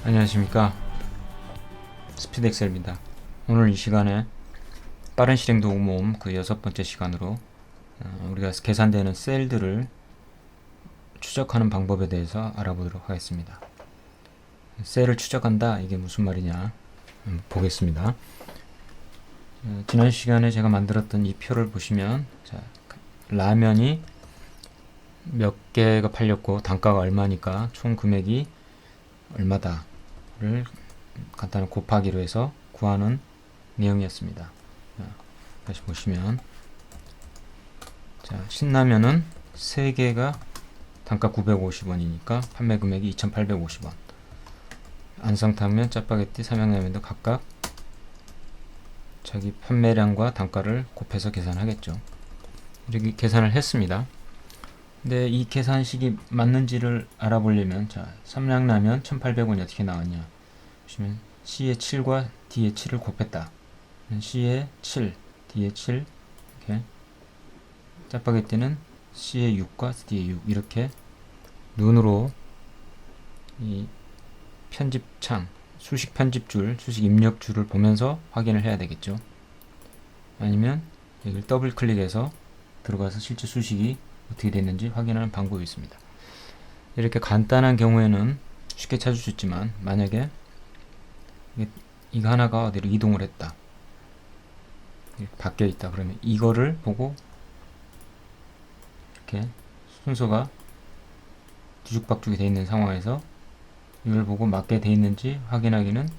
안녕하십니까, 스피드 엑셀입니다. 오늘 이 시간에 빠른 실행 도구 모음 그 6번째 시간으로 우리가 계산되는 셀들을 추적하는 방법에 대해서 알아보도록 하겠습니다. 셀을 추적한다, 이게 무슨 말이냐 보겠습니다. 지난 시간에 제가 만들었던 이 표를 보시면, 자, 라면이 몇 개가 팔렸고 단가가 얼마니까 총 금액이 얼마다를 간단한 곱하기로 해서 구하는 내용이었습니다. 다시 보시면, 자, 신라면은 3개가 단가 950원이니까 판매 금액이 2,850원. 안성탕면, 짜파게티, 삼양라면도 각각 자기 판매량과 단가를 곱해서 계산하겠죠. 이렇게 계산을 했습니다. 근데 이 계산식이 맞는지를 알아보려면, 자, 삼양라면 1,800원이 어떻게 나왔냐 보시면, C의 7과 D의 7을 곱했다. C의 7, D의 7, 이렇게. 짜파게티는 C의 6과 D의 6, 이렇게 눈으로 이 편집창, 수식 편집줄, 수식 입력줄을 보면서 확인을 해야 되겠죠. 아니면 여기를 더블 클릭해서 들어가서 실제 수식이 어떻게 됐는지 확인하는 방법이 있습니다. 이렇게 간단한 경우에는 쉽게 찾을 수 있지만, 만약에 이거 하나가 어디로 이동을 했다, 이렇게 바뀌어 있다, 그러면 이거를 보고 이렇게 순서가 뒤죽박죽이 되어 있는 상황에서 이걸 보고 맞게 되어 있는지 확인하기는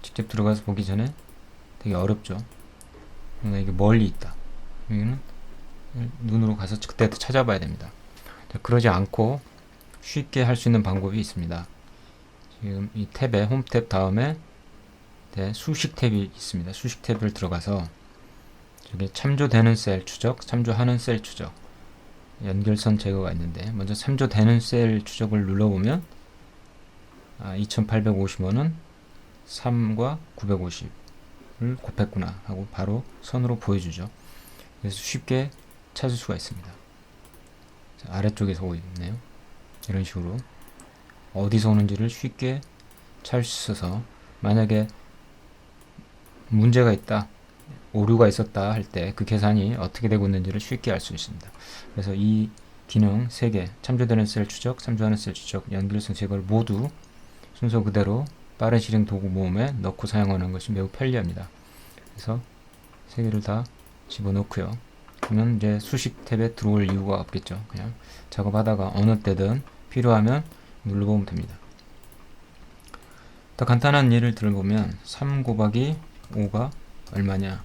직접 들어가서 보기 전에 되게 어렵죠. 그러나 이게 멀리 있다, 여기는 눈으로 가서 그때 찾아봐야 됩니다. 그러지 않고 쉽게 할 수 있는 방법이 있습니다. 지금 이 탭에, 홈 탭 다음에 수식 탭이 있습니다. 수식 탭을 들어가서 저기 참조되는 셀 추적, 참조하는 셀 추적, 연결선 제거가 있는데, 먼저 참조되는 셀 추적을 눌러보면 2,850원은 3과 950을 곱했구나 하고 바로 선으로 보여주죠. 그래서 쉽게 찾을 수가 있습니다. 자, 아래쪽에서 오고 있네요. 이런 식으로 어디서 오는지를 쉽게 찾을 수 있어서, 만약에 문제가 있다, 오류가 있었다 할 때 그 계산이 어떻게 되고 있는지를 쉽게 알 수 있습니다. 그래서 이 기능 3개, 참조되는 셀 추적, 참조하는 셀 추적, 연결성 제거를 모두 순서 그대로 빠른 실행 도구 모음에 넣고 사용하는 것이 매우 편리합니다. 그래서 3개를 다 집어넣고요. 그러면 이제 수식 탭에 들어올 이유가 없겠죠. 그냥 작업하다가 어느 때든 필요하면 눌러보면 됩니다. 더 간단한 예를 들어보면, 3 곱하기 5가 얼마냐,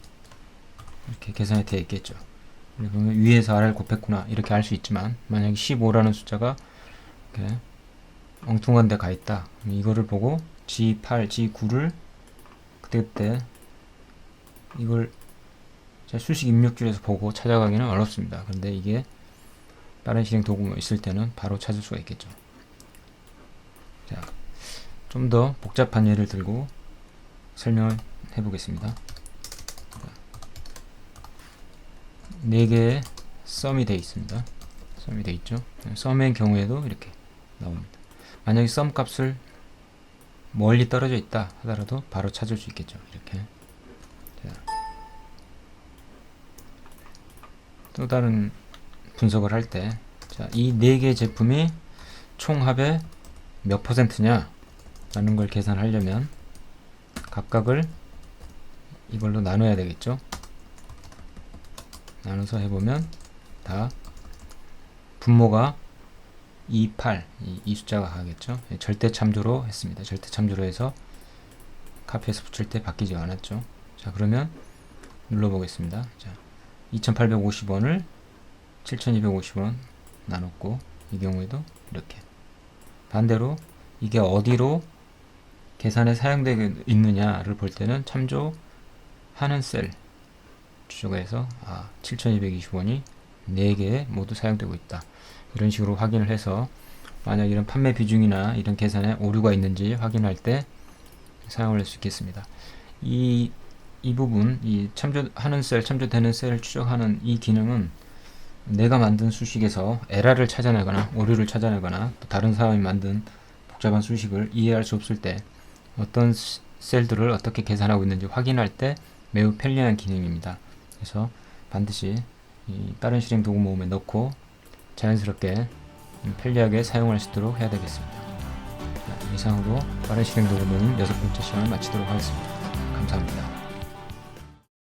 이렇게 계산이 되어 있겠죠. 그러면 위에서 아래를 곱했구나 이렇게 알 수 있지만, 만약에 15라는 숫자가 이렇게 엉뚱한 데 가 있다, 이거를 보고 G8, G9를 그때그때 이걸 수식 입력줄에서 보고 찾아가기는 어렵습니다. 그런데 이게 빠른 실행 도구 있을 때는 바로 찾을 수가 있겠죠. 자, 좀 더 복잡한 예를 들고 설명을 해보겠습니다. 4개의 썸이 되어 있습니다. 썸이 되어 있죠. 썸의 경우에도 이렇게 나옵니다. 만약에 썸 값을 멀리 떨어져 있다 하더라도 바로 찾을 수 있겠죠. 이렇게. 자, 또 다른 분석을 할 때, 자, 이 4개의 제품이 총합의 몇 %냐 라는 걸 계산하려면 각각을 이걸로 나눠야 되겠죠. 나눠서 해보면 다 분모가 2, 8, 이 숫자가 가겠죠. 절대 참조로 했습니다. 절대 참조로 해서 카피해서 붙일 때 바뀌지 않았죠. 자, 그러면 눌러보겠습니다. 자, 2,850원을 7,250원 나눴고, 이 경우에도 이렇게. 반대로 이게 어디로 계산에 사용되고 있느냐를 볼 때는 참조하는 셀 추적해서 7,220원이 4개에 모두 사용되고 있다, 이런 식으로 확인을 해서 만약 이런 판매 비중이나 이런 계산에 오류가 있는지 확인할 때 사용을 할 수 있겠습니다. 이 부분, 이 참조하는 셀, 참조되는 셀을 추적하는 이 기능은 내가 만든 수식에서 에러를 찾아내거나 오류를 찾아내거나 또 다른 사람이 만든 복잡한 수식을 이해할 수 없을 때 어떤 셀들을 어떻게 계산하고 있는지 확인할 때 매우 편리한 기능입니다. 그래서 반드시 이 빠른 실행 도구 모음에 넣고 자연스럽게 편리하게 사용할 수 있도록 해야 되겠습니다. 자, 이상으로 빠른 실행 도구 모음 6번째 시간을 마치도록 하겠습니다. 감사합니다.